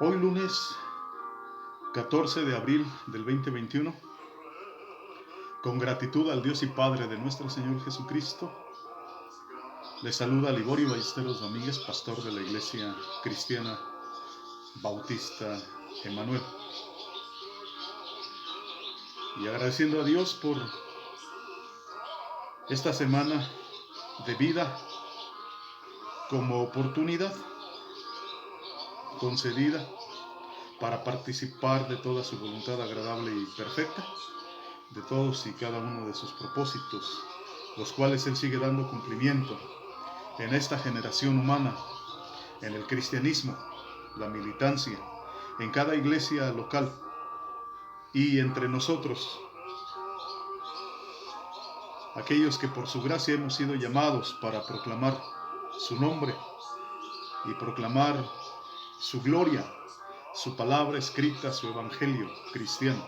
Hoy lunes 14 de abril del 2021, con gratitud al Dios y Padre de nuestro Señor Jesucristo, les saluda Liborio Ballesteros Domínguez, pastor de la Iglesia Cristiana Bautista Emanuel. Y agradeciendo a Dios por esta semana de vida como oportunidad concedida para participar de toda su voluntad agradable y perfecta, de todos y cada uno de sus propósitos, los cuales Él sigue dando cumplimiento en esta generación humana, en el cristianismo, la militancia, en cada iglesia local y entre nosotros, aquellos que por su gracia hemos sido llamados para proclamar su nombre y proclamar su gloria, su palabra escrita, su evangelio cristiano.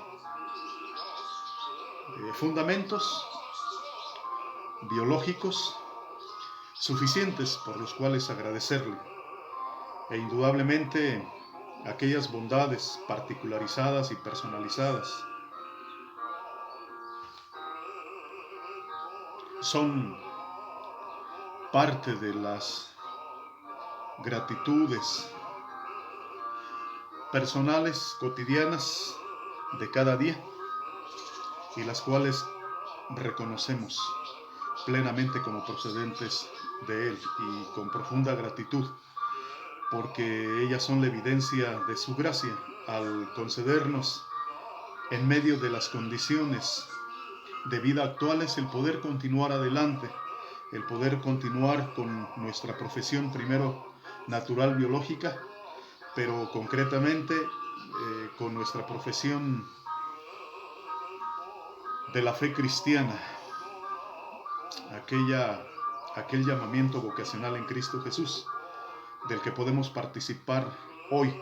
Fundamentos biológicos suficientes por los cuales agradecerle, e indudablemente aquellas bondades particularizadas y personalizadas son parte de las gratitudes personales, cotidianas, de cada día, y las cuales reconocemos plenamente como procedentes de Él y con profunda gratitud, porque ellas son la evidencia de su gracia al concedernos, en medio de las condiciones de vida actuales, el poder continuar adelante, el poder continuar con nuestra profesión primero natural biológica, pero concretamente con nuestra profesión de la fe cristiana, aquel llamamiento vocacional en Cristo Jesús, del que podemos participar hoy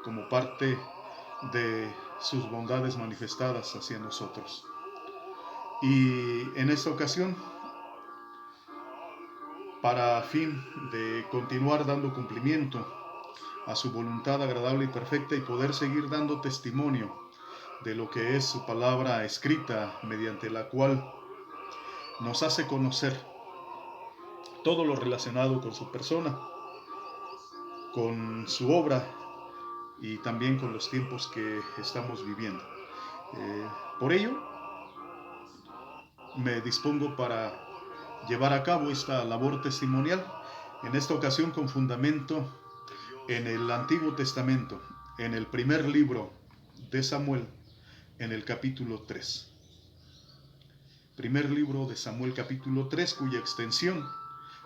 como parte de sus bondades manifestadas hacia nosotros. Y en esta ocasión, para fin de continuar dando cumplimiento a su voluntad agradable y perfecta y poder seguir dando testimonio de lo que es su palabra escrita, mediante la cual nos hace conocer todo lo relacionado con su persona, con su obra y también con los tiempos que estamos viviendo. Por ello, me dispongo para llevar a cabo esta labor testimonial, en esta ocasión con fundamento en el Antiguo Testamento, en el primer libro de Samuel, en el capítulo 3. Primer libro de Samuel, capítulo 3, cuya extensión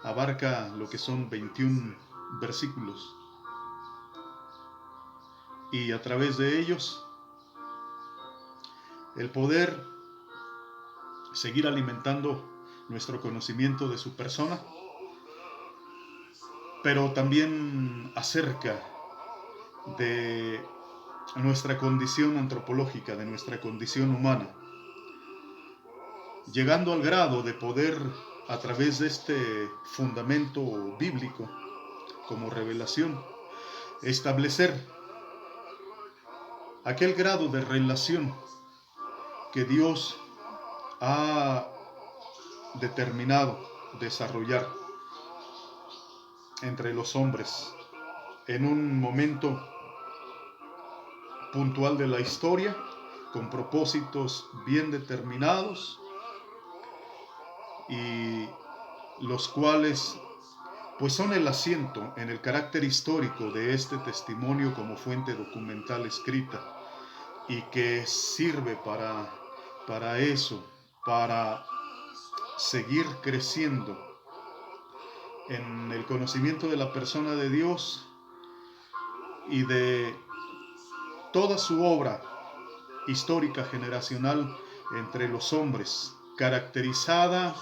abarca lo que son 21 versículos. Y a través de ellos, el poder seguir alimentando nuestro conocimiento de su persona, pero también acerca de nuestra condición antropológica, de nuestra condición humana, llegando al grado de poder, a través de este fundamento bíblico como revelación, establecer aquel grado de relación que Dios ha determinado desarrollar entre los hombres en un momento puntual de la historia, con propósitos bien determinados, y los cuales pues son el asiento en el carácter histórico de este testimonio como fuente documental escrita, y que sirve para eso, para seguir creciendo en el conocimiento de la persona de Dios y de toda su obra histórica generacional entre los hombres, caracterizada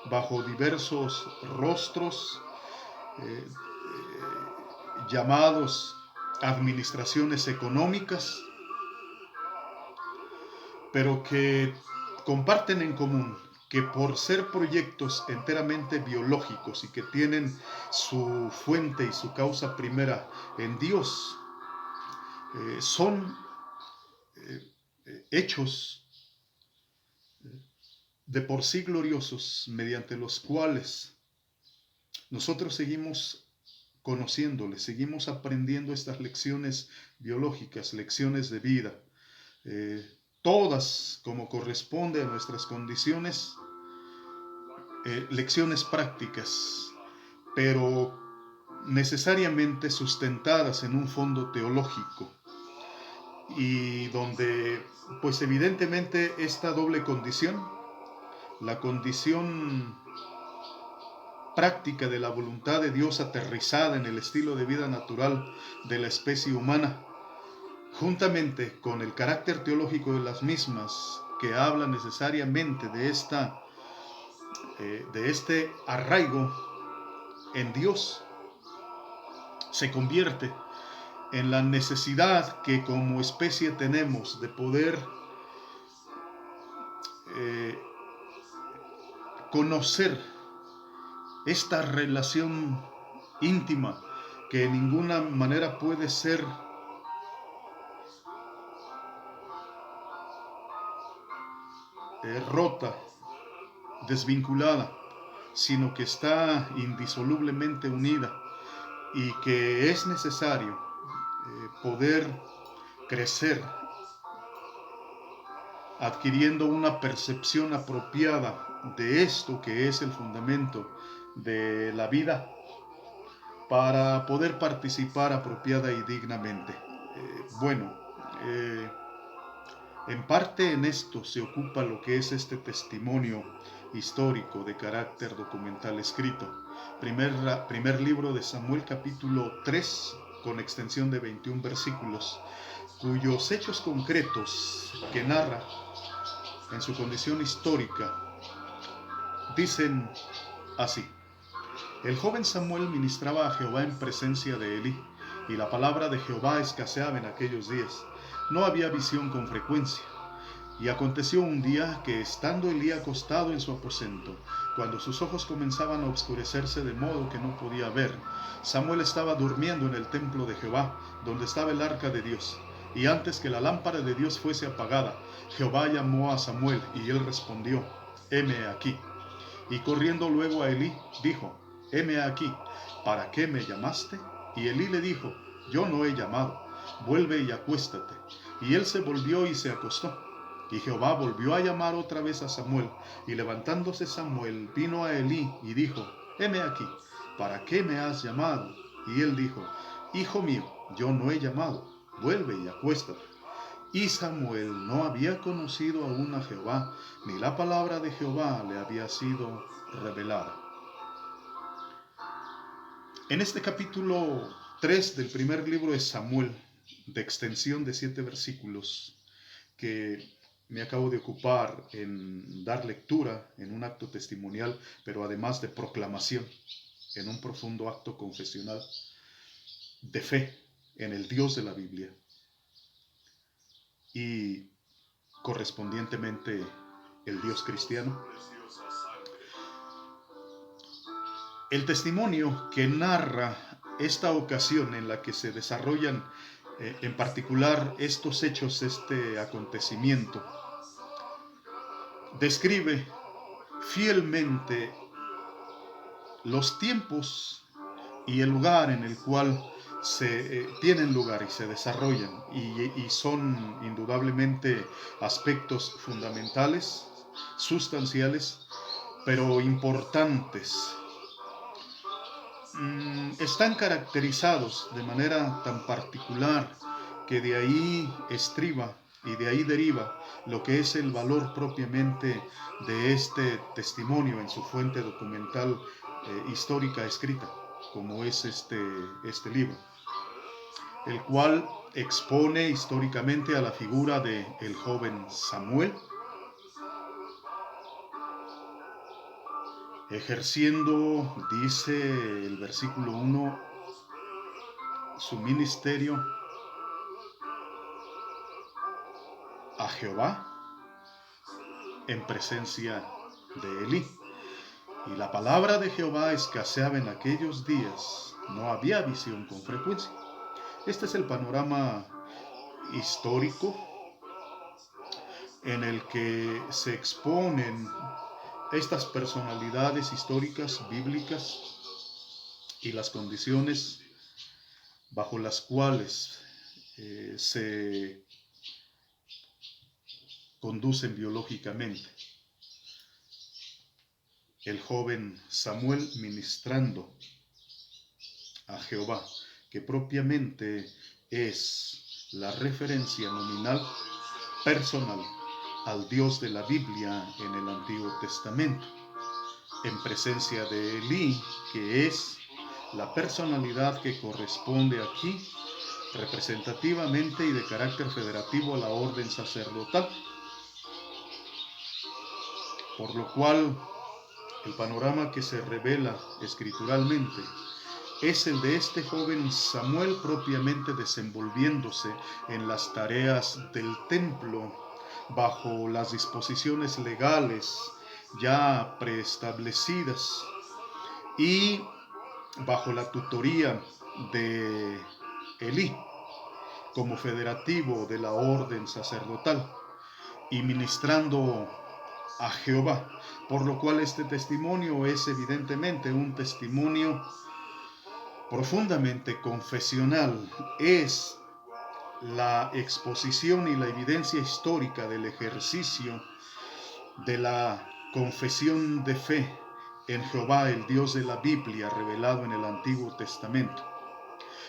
bajo diversos rostros, llamados administraciones económicas, pero que comparten en común que por ser proyectos enteramente biológicos y que tienen su fuente y su causa primera en Dios, son hechos de por sí gloriosos, mediante los cuales nosotros seguimos conociéndole, seguimos aprendiendo estas lecciones biológicas, lecciones de vida, todas como corresponde a nuestras condiciones, lecciones prácticas, pero necesariamente sustentadas en un fondo teológico, y donde pues evidentemente esta doble condición, la condición práctica de la voluntad de Dios aterrizada en el estilo de vida natural de la especie humana, juntamente con el carácter teológico de las mismas, que habla necesariamente de este arraigo en Dios, se convierte en la necesidad que como especie tenemos de poder conocer esta relación íntima que de ninguna manera puede ser rota, desvinculada, sino que está indisolublemente unida, y que es necesario poder crecer adquiriendo una percepción apropiada de esto que es el fundamento de la vida, para poder participar apropiada y dignamente. En parte en esto se ocupa lo que es este testimonio histórico de carácter documental escrito. Primer libro de Samuel, capítulo 3, con extensión de 21 versículos, cuyos hechos concretos que narra en su condición histórica dicen así: el joven Samuel ministraba a Jehová en presencia de Elí, y la palabra de Jehová escaseaba en aquellos días. No había visión con frecuencia. Y aconteció un día que, estando Elí acostado en su aposento, cuando sus ojos comenzaban a oscurecerse de modo que no podía ver, Samuel estaba durmiendo en el templo de Jehová, donde estaba el arca de Dios. Y antes que la lámpara de Dios fuese apagada, Jehová llamó a Samuel, y él respondió: heme aquí. Y corriendo luego a Elí, dijo: heme aquí, ¿para qué me llamaste? Y Elí le dijo: yo no he llamado, vuelve y acuéstate. Y él se volvió y se acostó. Y Jehová volvió a llamar otra vez a Samuel, y levantándose Samuel vino a Elí y dijo: heme aquí, ¿para qué me has llamado? Y él dijo: hijo mío, yo no he llamado, vuelve y acuéstate. Y Samuel no había conocido aún a Jehová, ni la palabra de Jehová le había sido revelada. En este capítulo 3 del primer libro de Samuel, de extensión de 7 versículos, que me acabo de ocupar en dar lectura en un acto testimonial, pero además de proclamación, en un profundo acto confesional de fe en el Dios de la Biblia, y correspondientemente el Dios cristiano. El testimonio que narra esta ocasión en la que se desarrollan en particular estos hechos, este acontecimiento, describe fielmente los tiempos y el lugar en el cual tienen lugar y se desarrollan, y son indudablemente aspectos fundamentales, sustanciales, pero importantes. Están caracterizados de manera tan particular que de ahí estriba y de ahí deriva lo que es el valor propiamente de este testimonio en su fuente documental histórica escrita, como es este libro, el cual expone históricamente a la figura de el joven Samuel, ejerciendo, dice el versículo 1, su ministerio a Jehová en presencia de Elí. Y la palabra de Jehová escaseaba en aquellos días, no había visión con frecuencia. Este es el panorama histórico en el que se exponen estas personalidades históricas, bíblicas, y las condiciones bajo las cuales se conducen biológicamente. El joven Samuel ministrando a Jehová, que propiamente es la referencia nominal, personal, al Dios de la Biblia en el Antiguo Testamento, en presencia de Elí, que es la personalidad que corresponde aquí representativamente y de carácter federativo a la orden sacerdotal, por lo cual el panorama que se revela escrituralmente es el de este joven Samuel propiamente desenvolviéndose en las tareas del templo bajo las disposiciones legales ya preestablecidas y bajo la tutoría de Elí como federativo de la orden sacerdotal y ministrando a Jehová, por lo cual este testimonio es evidentemente un testimonio profundamente confesional. Es la exposición y la evidencia histórica del ejercicio de la confesión de fe en Jehová, el Dios de la Biblia, revelado en el Antiguo Testamento.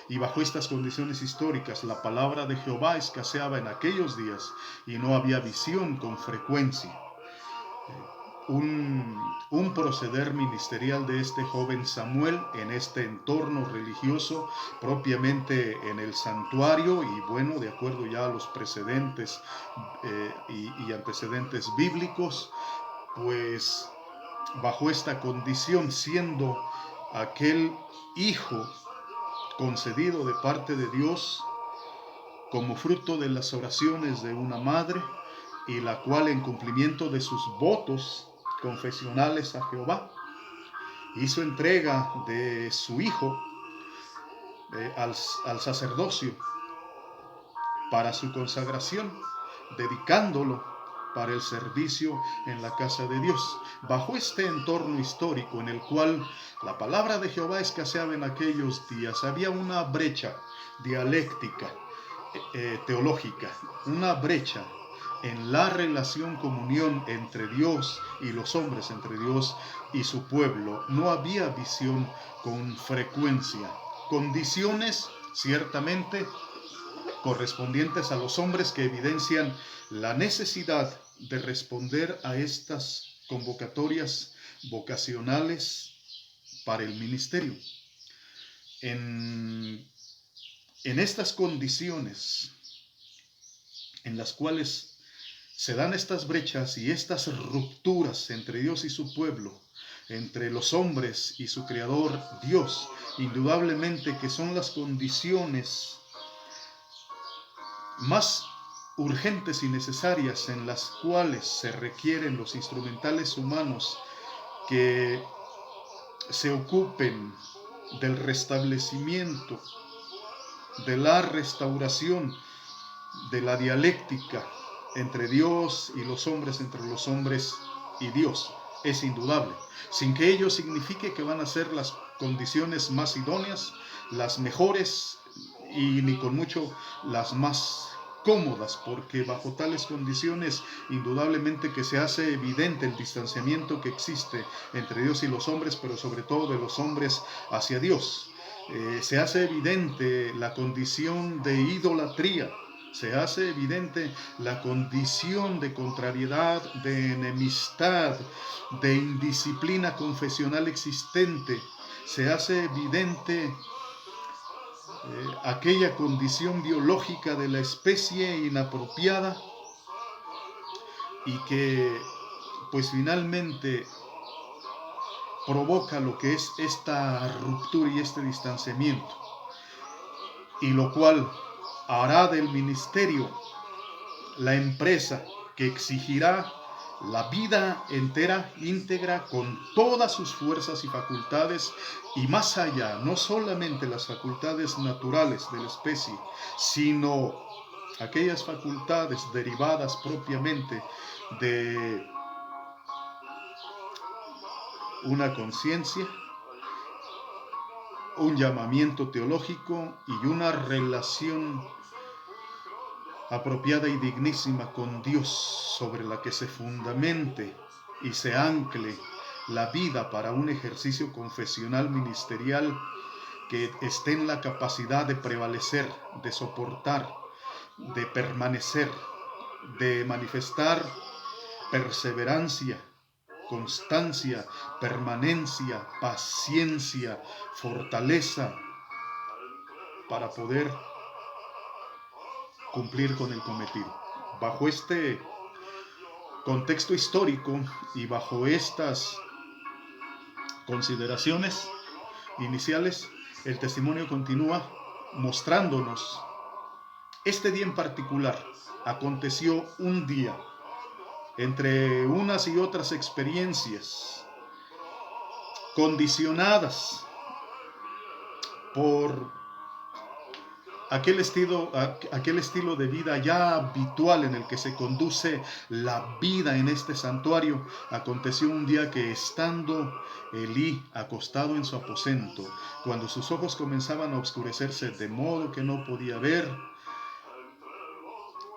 Y bajo estas condiciones históricas, la palabra de Jehová escaseaba en aquellos días y no había visión con frecuencia. Un proceder ministerial de este joven Samuel en este entorno religioso, propiamente en el santuario, y bueno, de acuerdo ya a los precedentes y antecedentes bíblicos, pues bajo esta condición, siendo aquel hijo concedido de parte de Dios como fruto de las oraciones de una madre, y la cual en cumplimiento de sus votos confesionales a Jehová hizo entrega de su hijo al sacerdocio para su consagración, dedicándolo para el servicio en la casa de Dios. Bajo este entorno histórico en el cual la palabra de Jehová escaseaba en aquellos días, había una brecha dialéctica, teológica, una brecha en la relación, comunión entre Dios y los hombres, entre Dios y su pueblo. No había visión con frecuencia. Condiciones, ciertamente, correspondientes a los hombres que evidencian la necesidad de responder a estas convocatorias vocacionales para el ministerio. En estas condiciones en las cuales se dan estas brechas y estas rupturas entre Dios y su pueblo, entre los hombres y su creador Dios, indudablemente que son las condiciones más urgentes y necesarias en las cuales se requieren los instrumentales humanos que se ocupen del restablecimiento, de la restauración, de la dialéctica entre Dios y los hombres, entre los hombres y Dios. Es indudable, sin que ello signifique que van a ser las condiciones más idóneas, las mejores y ni con mucho las más cómodas, porque bajo tales condiciones indudablemente que se hace evidente el distanciamiento que existe entre Dios y los hombres, pero sobre todo de los hombres hacia Dios. Se hace evidente la condición de idolatría, se hace evidente la condición de contrariedad, de enemistad, de indisciplina confesional existente. Se hace evidente aquella condición biológica de la especie inapropiada y que pues finalmente provoca lo que es esta ruptura y este distanciamiento, y lo cual hará del ministerio la empresa que exigirá la vida entera, íntegra, con todas sus fuerzas y facultades, y más allá, no solamente las facultades naturales de la especie, sino aquellas facultades derivadas propiamente de una conciencia, un llamamiento teológico y una relación apropiada y dignísima con Dios, sobre la que se fundamente y se ancle la vida para un ejercicio confesional ministerial que esté en la capacidad de prevalecer, de soportar, de permanecer, de manifestar perseverancia, constancia, permanencia, paciencia, fortaleza, para poder cumplir con el cometido. Bajo este contexto histórico y bajo estas consideraciones iniciales, el testimonio continúa mostrándonos este día en particular. Aconteció un día, entre unas y otras experiencias condicionadas por aquel estilo de vida ya habitual en el que se conduce la vida en este santuario. Aconteció un día que, estando Elí acostado en su aposento, cuando sus ojos comenzaban a oscurecerse de modo que no podía ver.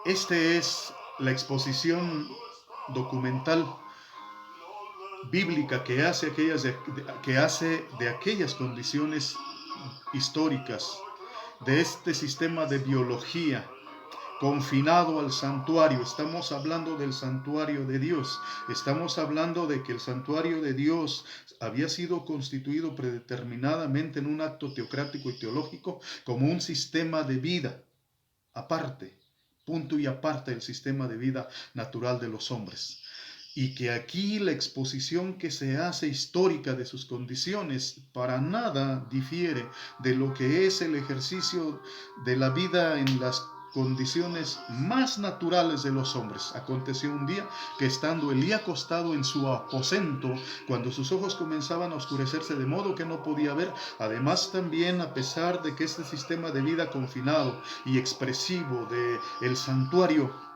Esta es la exposición documental bíblica que hace de aquellas condiciones históricas, de este sistema de biología confinado al santuario. Estamos hablando del santuario de Dios. Estamos hablando de que el santuario de Dios había sido constituido predeterminadamente en un acto teocrático y teológico como un sistema de vida aparte, punto y aparte del sistema de vida natural de los hombres. Y que aquí la exposición que se hace histórica de sus condiciones para nada difiere de lo que es el ejercicio de la vida en las condiciones más naturales de los hombres. Aconteció un día que, estando Elí acostado en su aposento, cuando sus ojos comenzaban a oscurecerse de modo que no podía ver, además también, a pesar de que este sistema de vida confinado y expresivo de el santuario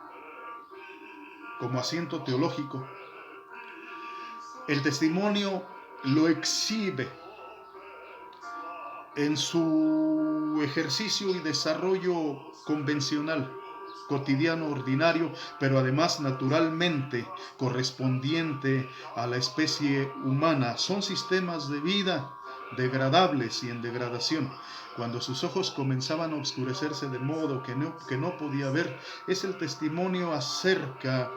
como asiento teológico, el testimonio lo exhibe en su ejercicio y desarrollo convencional, cotidiano, ordinario, pero además naturalmente correspondiente a la especie humana. Son sistemas de vida degradables y en degradación. Cuando sus ojos comenzaban a oscurecerse de modo que no podía ver, es el testimonio acerca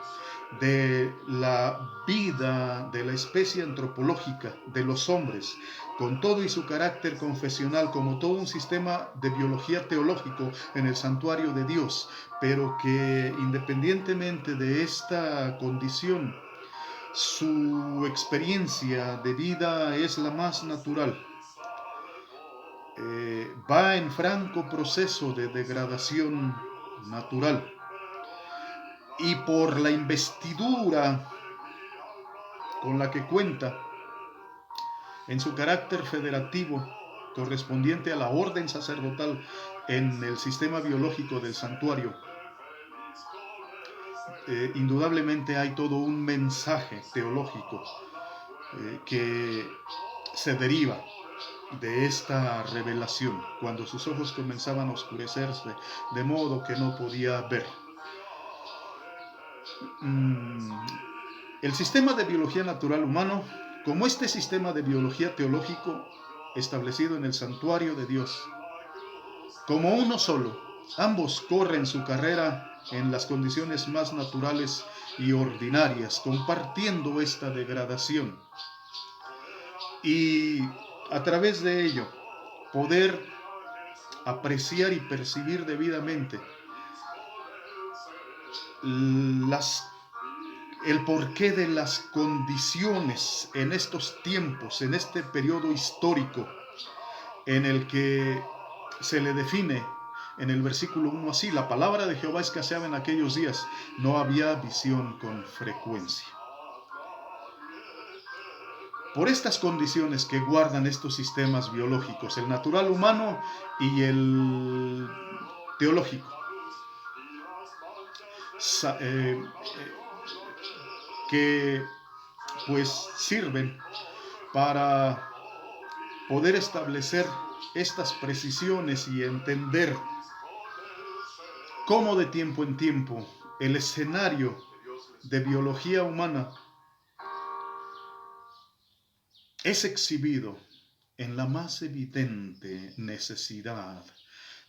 de la vida de la especie antropológica de los hombres, con todo y su carácter confesional, como todo un sistema de biología teológico en el santuario de Dios, pero que, independientemente de esta condición, su experiencia de vida es la más natural. Va en franco proceso de degradación natural, y por la investidura con la que cuenta en su carácter federativo correspondiente a la orden sacerdotal en el sistema biológico del santuario, indudablemente hay todo un mensaje teológico que se deriva de esta revelación, cuando sus ojos comenzaban a oscurecerse de modo que no podía ver. El sistema de biología natural humano, como este sistema de biología teológico establecido en el santuario de Dios, como uno solo, ambos corren su carrera en las condiciones más naturales y ordinarias, compartiendo esta degradación, y a través de ello poder apreciar y percibir debidamente el porqué de las condiciones en estos tiempos, en este periodo histórico, en el que se le define en el versículo 1 así: la palabra de Jehová escaseaba en aquellos días, no había visión con frecuencia. por estas condiciones que guardan estos sistemas biológicos, el natural humano y el teológico, que pues sirven para poder establecer estas precisiones y entender cómo de tiempo en tiempo el escenario de biología humana es exhibido en la más evidente necesidad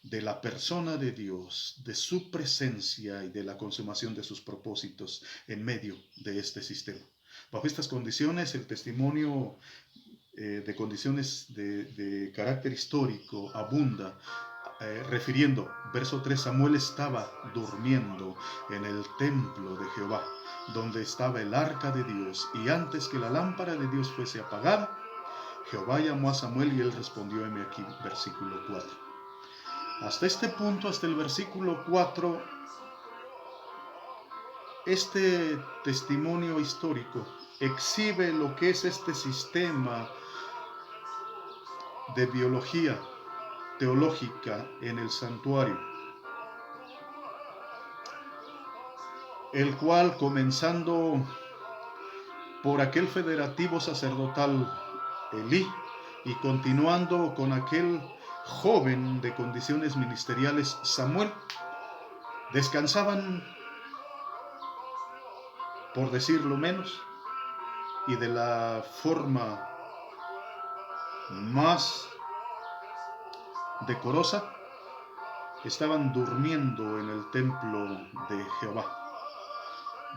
de la persona de Dios, de su presencia y de la consumación de sus propósitos en medio de este sistema. Bajo estas condiciones, el testimonio de condiciones de carácter histórico abunda, refiriendo, verso 3, Samuel estaba durmiendo en el templo de Jehová, donde estaba el arca de Dios, y antes que la lámpara de Dios fuese apagada, Jehová llamó a Samuel y él respondió, heme aquí, versículo 4. Hasta este punto, hasta el versículo 4, este testimonio histórico exhibe lo que es este sistema de biología teológica en el santuario, el cual, comenzando por aquel federativo sacerdotal Elí y continuando con aquel joven de condiciones ministeriales Samuel, descansaban, por decirlo menos, y de la forma más decorosa, estaban durmiendo en el templo de Jehová,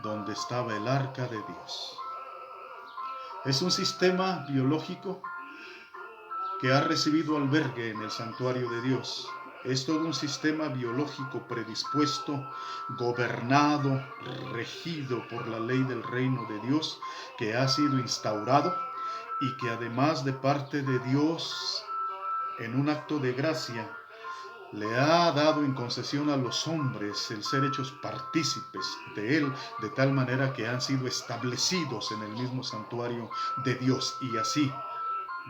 donde estaba el arca de Dios. Es un sistema biológico que ha recibido albergue en el santuario de Dios. Es todo un sistema biológico predispuesto, gobernado, regido por la ley del reino de Dios, que ha sido instaurado y que además de parte de Dios, en un acto de gracia, le ha dado en concesión a los hombres el ser hechos partícipes de él, de tal manera que han sido establecidos en el mismo santuario de Dios y así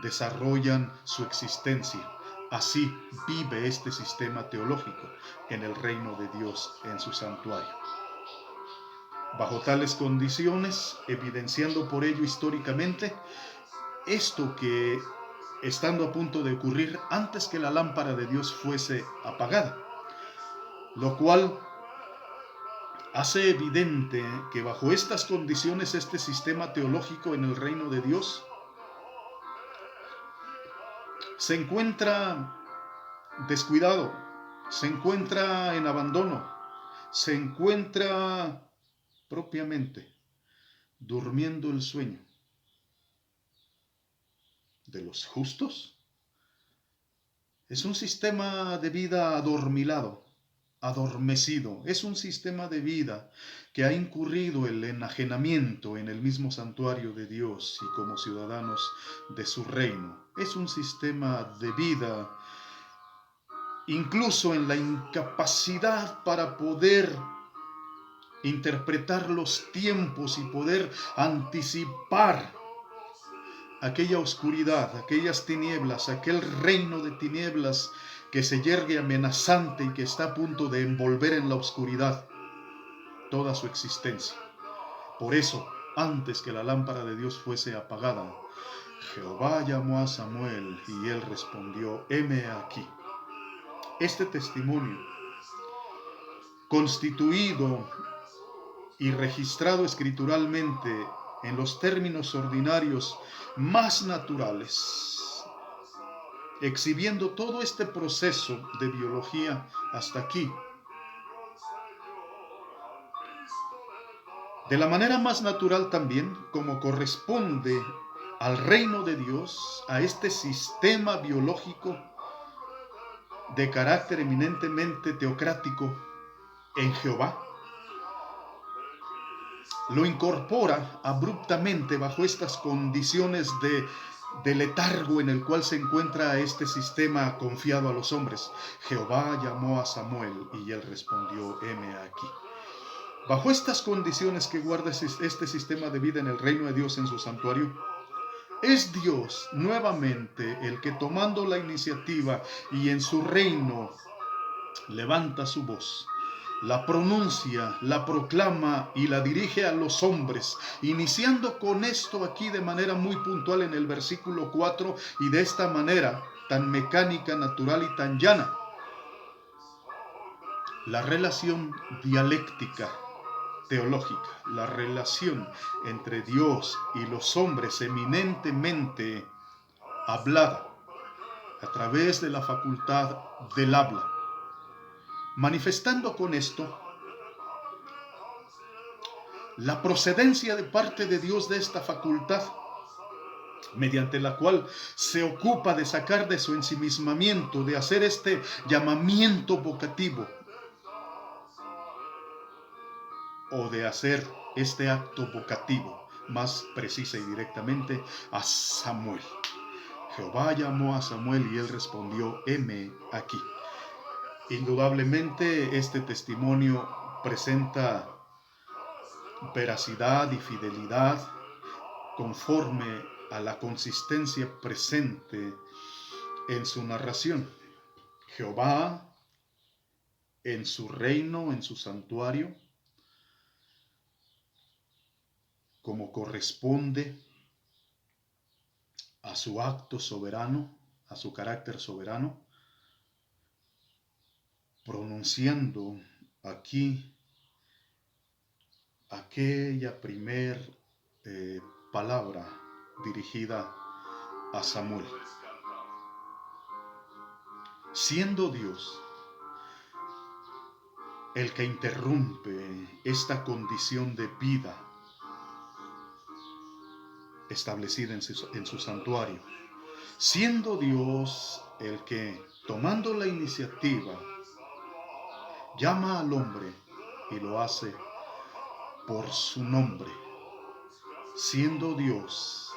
desarrollan su existencia. Así vive este sistema teológico en el reino de Dios, en su santuario. Bajo tales condiciones, evidenciando por ello históricamente esto que, estando a punto de ocurrir antes que la lámpara de Dios fuese apagada, lo cual hace evidente que bajo estas condiciones este sistema teológico en el reino de Dios se encuentra descuidado, se encuentra en abandono, se encuentra propiamente durmiendo el sueño de los justos. Es un sistema de vida adormilado, adormecido. Es un sistema de vida que ha incurrido el enajenamiento en el mismo santuario de Dios y como ciudadanos de su reino. Es un sistema de vida incluso en la incapacidad para poder interpretar los tiempos y poder anticipar aquella oscuridad, aquellas tinieblas, aquel reino de tinieblas que se yergue amenazante y que está a punto de envolver en la oscuridad toda su existencia. Por eso, antes que la lámpara de Dios fuese apagada, Jehová llamó a Samuel y él respondió, heme aquí. Este testimonio, constituido y registrado escrituralmente en los términos ordinarios más naturales, exhibiendo todo este proceso de biología hasta aquí, de la manera más natural también, como corresponde al reino de Dios, a este sistema biológico de carácter eminentemente teocrático en Jehová, lo incorpora abruptamente bajo estas condiciones de letargo en el cual se encuentra este sistema confiado a los hombres. Jehová llamó a Samuel y él respondió, heme aquí. Bajo estas condiciones que guarda este sistema de vida en el reino de Dios en su santuario, Es Dios nuevamente el que, tomando la iniciativa y en su reino, levanta su voz, la pronuncia, la proclama y la dirige a los hombres, iniciando con esto aquí de manera muy puntual en el versículo 4, y de esta manera tan mecánica, natural y tan llana. La relación dialéctica teológica, la relación entre Dios y los hombres eminentemente hablada a través de la facultad del habla, manifestando con esto la procedencia de parte de Dios de esta facultad, mediante la cual se ocupa de sacar de su ensimismamiento, de hacer este llamamiento vocativo, o de hacer este acto vocativo, más precisa y directamente, a Samuel. Jehová llamó a Samuel y él respondió, heme aquí. Indudablemente este testimonio presenta veracidad y fidelidad conforme a la consistencia presente en su narración. Jehová en su reino, en su santuario, como corresponde a su acto soberano, a su carácter soberano, pronunciando aquí aquella primer palabra dirigida a Samuel. Siendo Dios el que interrumpe esta condición de vida establecida en su santuario, siendo Dios el que, tomando la iniciativa, llama al hombre y lo hace por su nombre, siendo Dios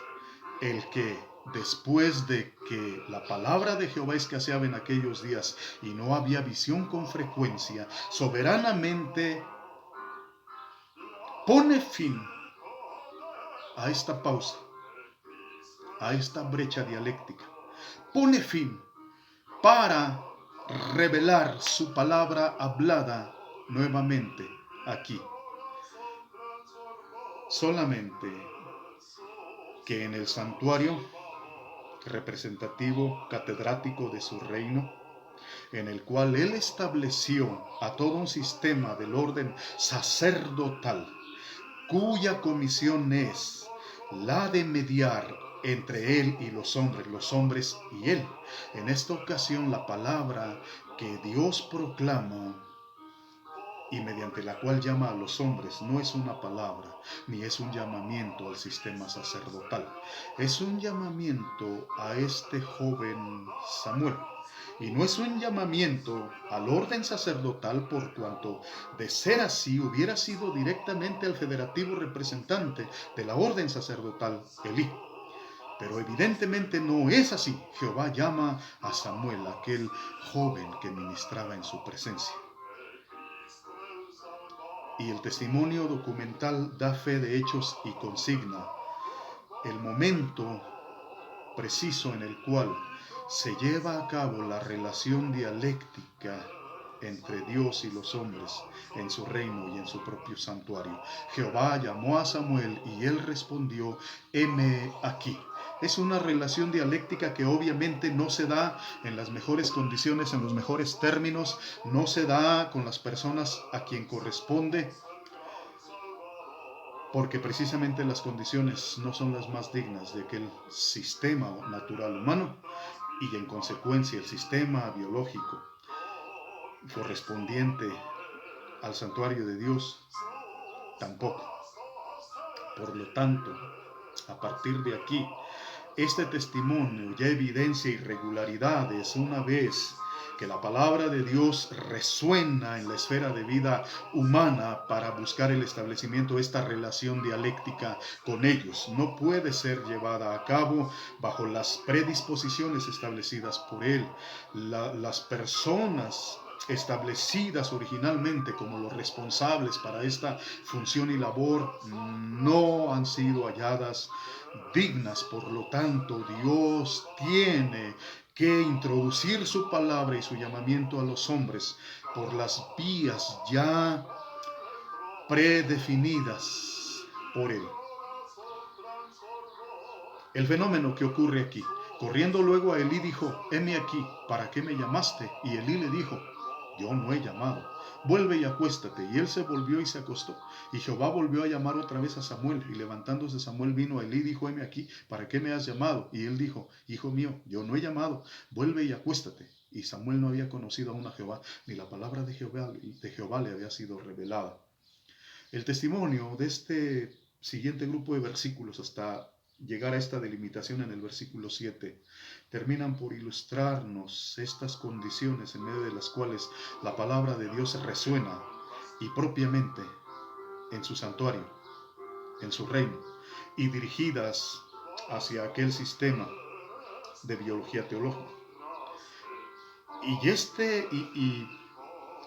el que, después de que la palabra de Jehová escaseaba en aquellos días y no había visión con frecuencia, soberanamente pone fin a esta pausa, a esta brecha dialéctica, pone fin para revelar su palabra hablada nuevamente aquí. Solamente que en el santuario representativo, catedrático de su reino, en el cual él estableció a todo un sistema del orden sacerdotal, cuya comisión es la de mediar entre él y los hombres y él. En esta ocasión la palabra que Dios proclama y mediante la cual llama a los hombres no es una palabra ni es un llamamiento al sistema sacerdotal, es un llamamiento a este joven Samuel. Y no es un llamamiento al orden sacerdotal, por cuanto, de ser así, hubiera sido directamente al federativo representante de la orden sacerdotal, Elí. Pero evidentemente no es así. Jehová llama a Samuel, aquel joven que ministraba en su presencia. Y el testimonio documental da fe de hechos y consigna el momento preciso en el cual se lleva a cabo la relación dialéctica entre Dios y los hombres en su reino y en su propio santuario. Jehová llamó a Samuel y él respondió, heme aquí. Es una relación dialéctica que obviamente no se da en las mejores condiciones, en los mejores términos, no se da con las personas a quien corresponde, porque precisamente las condiciones no son las más dignas de aquel sistema natural humano y en consecuencia el sistema biológico correspondiente al santuario de Dios tampoco. Por lo tanto, a partir de aquí, este testimonio ya evidencia irregularidades una vez que la palabra de Dios resuena en la esfera de vida humana para buscar el establecimiento de esta relación dialéctica con ellos. No puede ser llevada a cabo bajo las predisposiciones establecidas por Él. Las personas establecidas originalmente como los responsables para esta función y labor, no han sido halladas dignas. Por lo tanto, Dios tiene que introducir su palabra y su llamamiento a los hombres por las vías ya predefinidas por Él. El fenómeno que ocurre aquí: corriendo luego a Elí dijo: heme aquí, ¿para qué me llamaste? Y Elí le dijo: yo no he llamado, vuelve y acuéstate. Y él se volvió y se acostó. Y Jehová volvió a llamar otra vez a Samuel, y levantándose Samuel vino a Elí y dijo: heme aquí, ¿para qué me has llamado? Y él dijo: hijo mío, yo no he llamado, vuelve y acuéstate. Y Samuel no había conocido aún a Jehová, ni la palabra de Jehová le había sido revelada. El testimonio de este siguiente grupo de versículos, hasta llegar a esta delimitación en el versículo 7, terminan por ilustrarnos estas condiciones en medio de las cuales la palabra de Dios resuena, y propiamente en su santuario, en su reino, y dirigidas hacia aquel sistema de biología teológica.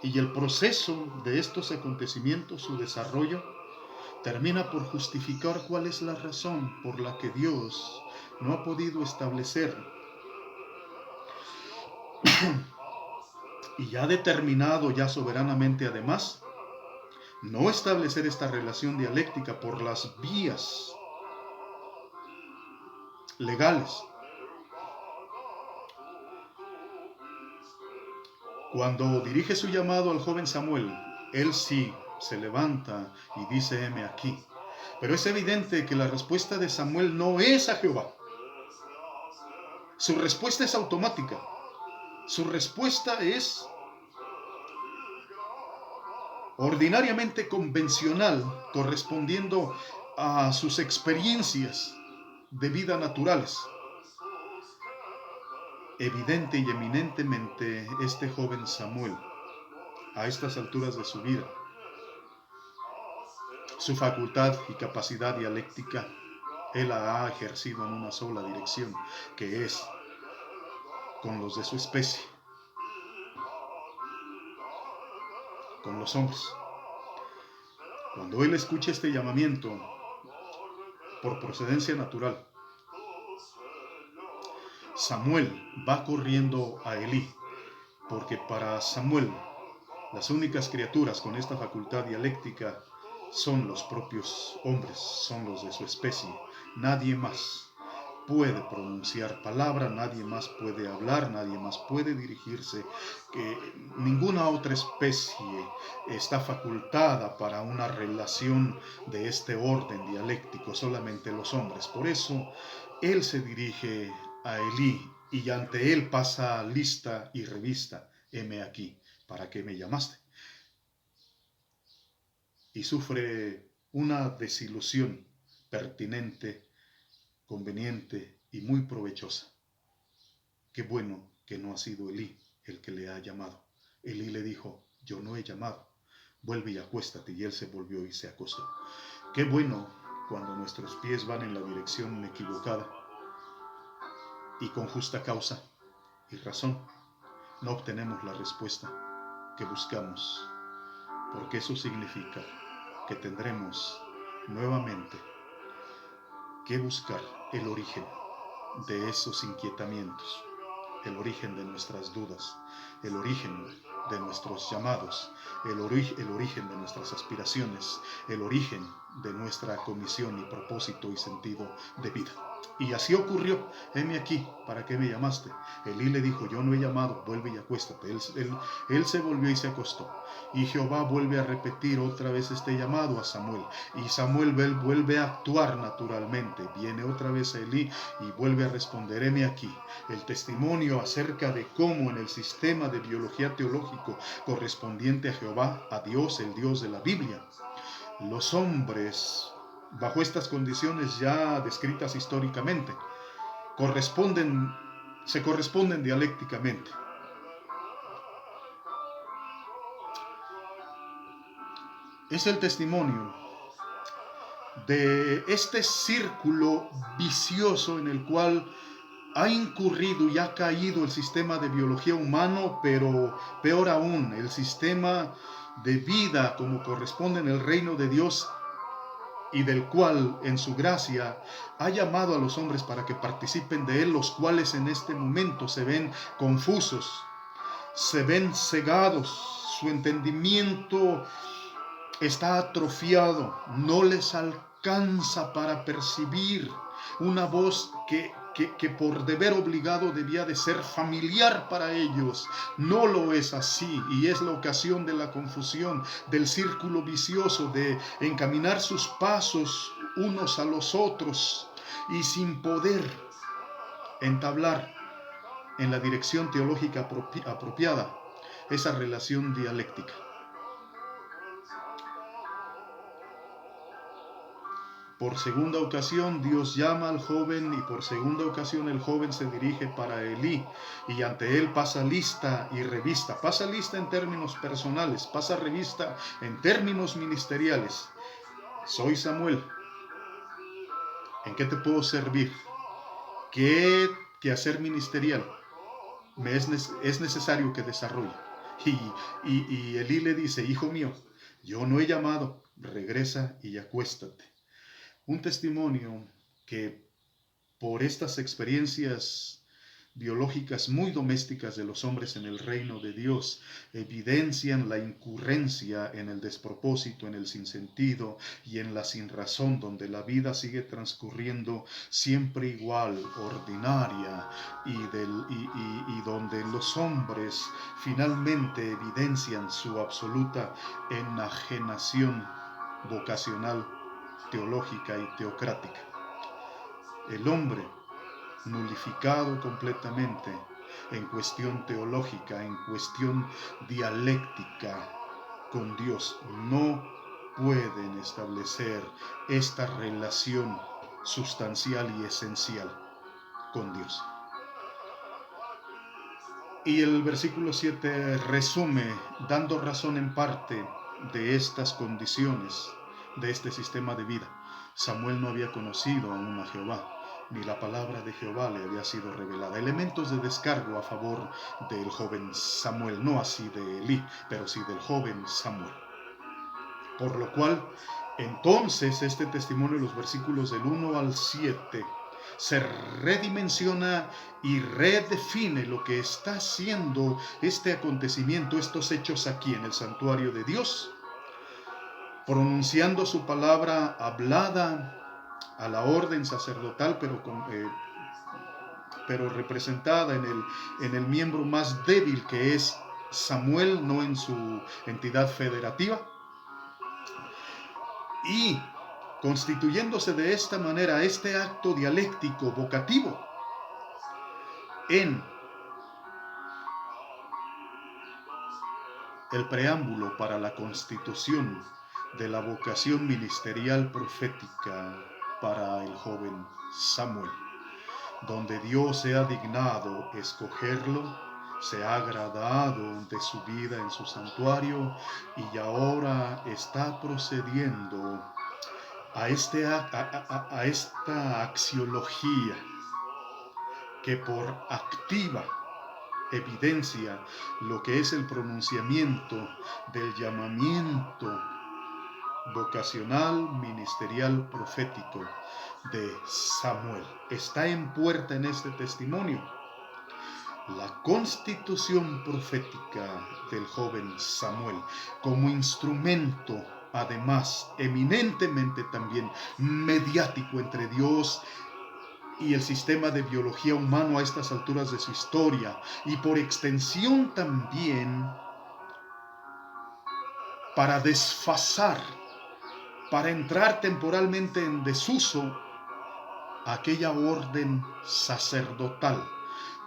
Y el proceso de estos acontecimientos, su desarrollo, termina por justificar cuál es la razón por la que Dios no ha podido establecer y ha determinado ya soberanamente, además, no establecer esta relación dialéctica por las vías legales. Cuando dirige su llamado al joven Samuel, él sí se levanta y dice: heme aquí. Pero es evidente que la respuesta de Samuel no es a Jehová. Su respuesta es automática. Su respuesta es ordinariamente convencional, correspondiendo a sus experiencias de vida naturales. Evidente y eminentemente, este joven Samuel, a estas alturas de su vida, su facultad y capacidad dialéctica, él la ha ejercido en una sola dirección, que es con los de su especie, con los hombres. Cuando él escucha este llamamiento por procedencia natural, Samuel va corriendo a Elí, porque para Samuel las únicas criaturas con esta facultad dialéctica son los propios hombres, son los de su especie. Nadie más puede pronunciar palabra, nadie más puede hablar, nadie más puede dirigirse, que ninguna otra especie está facultada para una relación de este orden dialéctico, solamente los hombres. Por eso él se dirige a Elí y ante él pasa lista y revista: heme aquí, ¿para qué me llamaste? Y sufre una desilusión pertinente, conveniente y muy provechosa. Qué bueno que no ha sido Elí el que le ha llamado. Elí le dijo: yo no he llamado, vuelve y acuéstate. Y él se volvió y se acostó. Qué bueno cuando nuestros pies van en la dirección equivocada y con justa causa y razón no obtenemos la respuesta que buscamos, porque eso significa que tendremos nuevamente que buscar el origen de esos inquietamientos, el origen de nuestras dudas, el origen de nuestros llamados, el origen de nuestras aspiraciones, el origen de nuestra comisión y propósito y sentido de vida. Y así ocurrió: heme aquí, ¿para qué me llamaste? Elí le dijo: yo no he llamado, vuelve y acuéstate. Él se volvió y se acostó. Y Jehová vuelve a repetir otra vez este llamado a Samuel. Y Samuel vuelve a actuar naturalmente. Viene otra vez a Elí y vuelve a responder: heme aquí. El testimonio acerca de cómo en el sistema de biología teológico correspondiente a Jehová, a Dios, el Dios de la Biblia, los hombres, bajo estas condiciones ya descritas históricamente, se corresponden dialécticamente. Es el testimonio de este círculo vicioso en el cual ha incurrido y ha caído el sistema de biología humano, pero peor aún, el sistema de vida como corresponde en el reino de Dios, y del cual en su gracia ha llamado a los hombres para que participen de él, los cuales en este momento se ven confusos, se ven cegados, su entendimiento está atrofiado, no les alcanza para percibir una voz que por deber obligado debía de ser familiar para ellos. No lo es así, y es la ocasión de la confusión, del círculo vicioso, de encaminar sus pasos unos a los otros y sin poder entablar en la dirección teológica apropiada esa relación dialéctica. Por segunda ocasión Dios llama al joven, y por segunda ocasión el joven se dirige para Elí, y ante él pasa lista y revista. Pasa lista en términos personales, pasa revista en términos ministeriales. Soy Samuel. ¿En qué te puedo servir? ¿Qué quehacer ministerial es necesario que desarrolle? Y Elí le dice: hijo mío, yo no he llamado, regresa y acuéstate. Un testimonio que por estas experiencias biológicas muy domésticas de los hombres en el reino de Dios evidencian la incurrencia en el despropósito, en el sinsentido y en la sinrazón, donde la vida sigue transcurriendo siempre igual, ordinaria, y donde los hombres finalmente evidencian su absoluta enajenación vocacional, teológica y teocrática. El hombre nulificado completamente en cuestión teológica, en cuestión dialéctica con Dios, no pueden establecer esta relación sustancial y esencial con Dios. Y el versículo 7 resume, dando razón en parte de estas condiciones, de este sistema de vida. Samuel no había conocido aún a Jehová, ni la palabra de Jehová le había sido revelada. Elementos de descargo a favor del joven Samuel, no así de Elí, pero sí del joven Samuel. Por lo cual, entonces, este testimonio de los versículos del 1 al 7 se redimensiona y redefine lo que está haciendo este acontecimiento, estos hechos aquí en el santuario de Dios, pronunciando su palabra hablada a la orden sacerdotal, pero representada en el miembro más débil, que es Samuel, no en su entidad federativa, y constituyéndose de esta manera este acto dialéctico vocativo en el preámbulo para la constitución de la vocación ministerial profética para el joven Samuel, donde Dios se ha dignado escogerlo, se ha agradado de su vida en su santuario, y ahora está procediendo a esta axiología que por activa evidencia lo que es el pronunciamiento del llamamiento vocacional, ministerial, profético de Samuel. Está en puerta en este testimonio la constitución profética del joven Samuel como instrumento, además eminentemente también mediático, entre Dios y el sistema de biología humano a estas alturas de su historia, y por extensión también para desfasar, para entrar temporalmente en desuso aquella orden sacerdotal,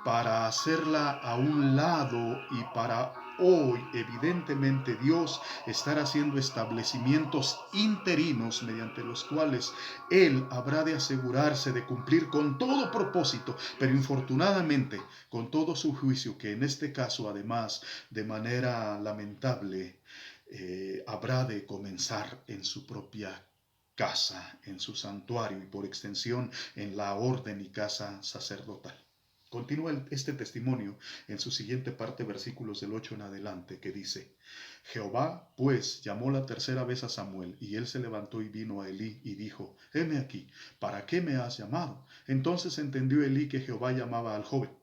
para hacerla a un lado, y para hoy evidentemente Dios estar haciendo establecimientos interinos mediante los cuales Él habrá de asegurarse de cumplir con todo propósito, pero infortunadamente con todo su juicio, que en este caso además de manera lamentable habrá de comenzar en su propia casa, en su santuario, y por extensión en la orden y casa sacerdotal. Continúa este testimonio en su siguiente parte, versículos del 8 en adelante, que dice: Jehová, pues, llamó la tercera vez a Samuel, y él se levantó y vino a Elí, y dijo: Heme aquí, ¿para qué me has llamado? Entonces entendió Elí que Jehová llamaba al joven.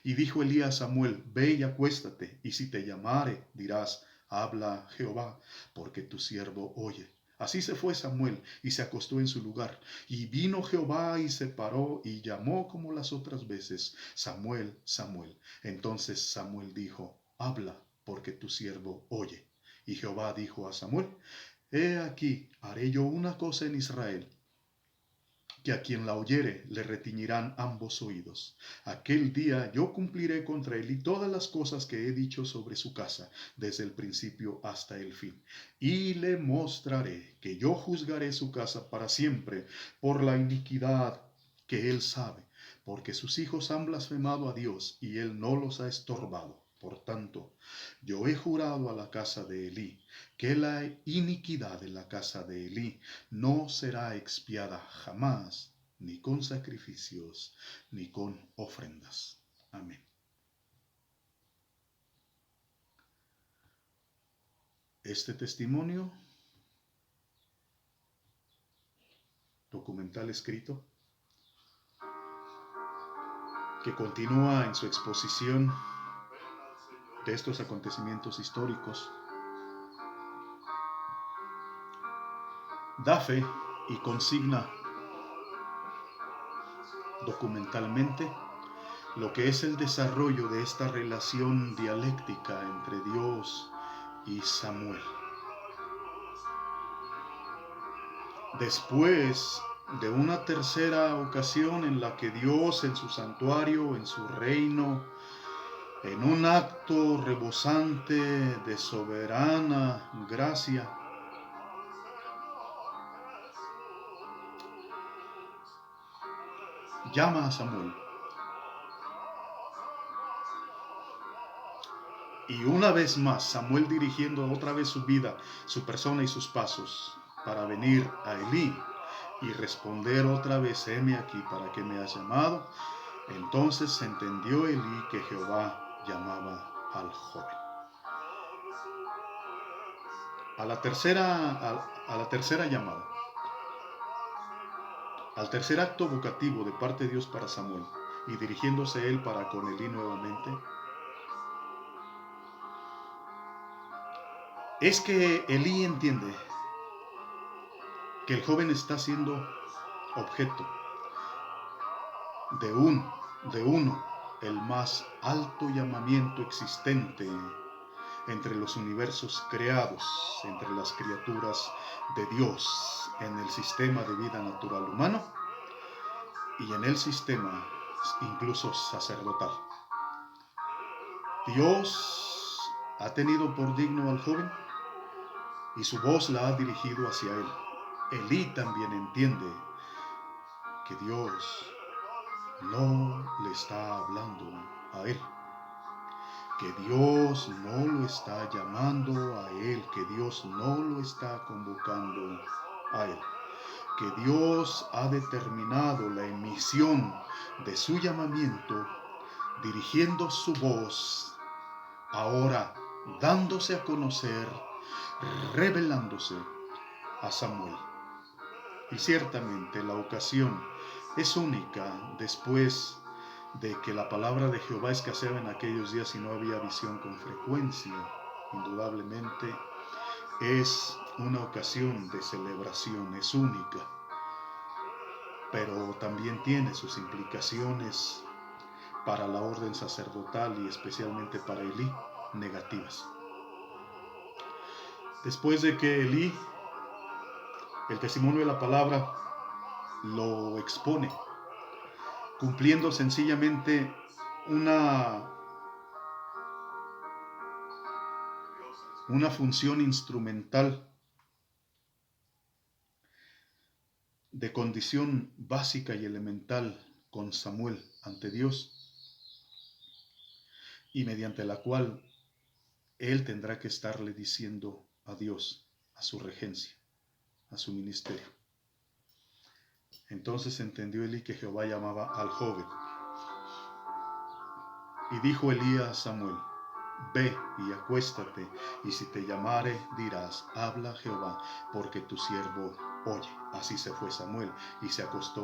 Y dijo Elí a Samuel: Ve y acuéstate, y si te llamare, dirás: Habla Jehová, porque tu siervo oye. Así se fue Samuel y se acostó en su lugar. Y vino Jehová y se paró y llamó como las otras veces: Samuel, Samuel. Entonces Samuel dijo: Habla, porque tu siervo oye. Y Jehová dijo a Samuel: He aquí, haré yo una cosa en Israel, que a quien la oyere le retiñirán ambos oídos. Aquel día yo cumpliré contra él y todas las cosas que he dicho sobre su casa, desde el principio hasta el fin. Y le mostraré que yo juzgaré su casa para siempre por la iniquidad que él sabe, porque sus hijos han blasfemado a Dios y él no los ha estorbado. Por tanto, yo he jurado a la casa de Elí que la iniquidad de la casa de Elí no será expiada jamás, ni con sacrificios, ni con ofrendas. Amén. Este testimonio, documental escrito, que continúa en su exposición de estos acontecimientos históricos, da fe y consigna documentalmente lo que es el desarrollo de esta relación dialéctica entre Dios y Samuel. Después de una tercera ocasión en la que Dios, en su santuario, en su reino, en un acto rebosante de soberana gracia, llama a Samuel. Y una vez más, Samuel, dirigiendo otra vez su vida, su persona y sus pasos para venir a Elí y responder otra vez: heme aquí, ¿para qué me has llamado? Entonces entendió Elí que Jehová llamaba al joven. A la tercera llamada, al tercer acto vocativo de parte de Dios para Samuel, y dirigiéndose él para con Elí nuevamente, es que Elí entiende que el joven está siendo objeto de uno, el más alto llamamiento existente entre los universos creados, entre las criaturas de Dios, en el sistema de vida natural humano y en el sistema incluso sacerdotal. Dios ha tenido por digno al joven y su voz la ha dirigido hacia él. Elí también entiende que Dios no le está hablando a él, que Dios no lo está llamando a él, que Dios no lo está convocando a él, que Dios ha determinado la emisión de su llamamiento, dirigiendo su voz, ahora dándose a conocer, revelándose a Samuel. Y ciertamente la ocasión es única después de que la palabra de Jehová escaseaba en aquellos días y no había visión con frecuencia. Indudablemente es una ocasión de celebración, es única, pero también tiene sus implicaciones para la orden sacerdotal y especialmente para Elí, negativas. Después de que Elí, el testimonio de la palabra, lo expone, cumpliendo sencillamente una función instrumental de condición básica y elemental con Samuel ante Dios, y mediante la cual él tendrá que estarle diciendo a Dios, a su regencia, a su ministerio. Entonces entendió Elí que Jehová llamaba al joven. Y dijo Elías a Samuel: Ve y acuéstate, y si te llamare, dirás: habla Jehová, porque tu siervo oye. Así se fue Samuel y se acostó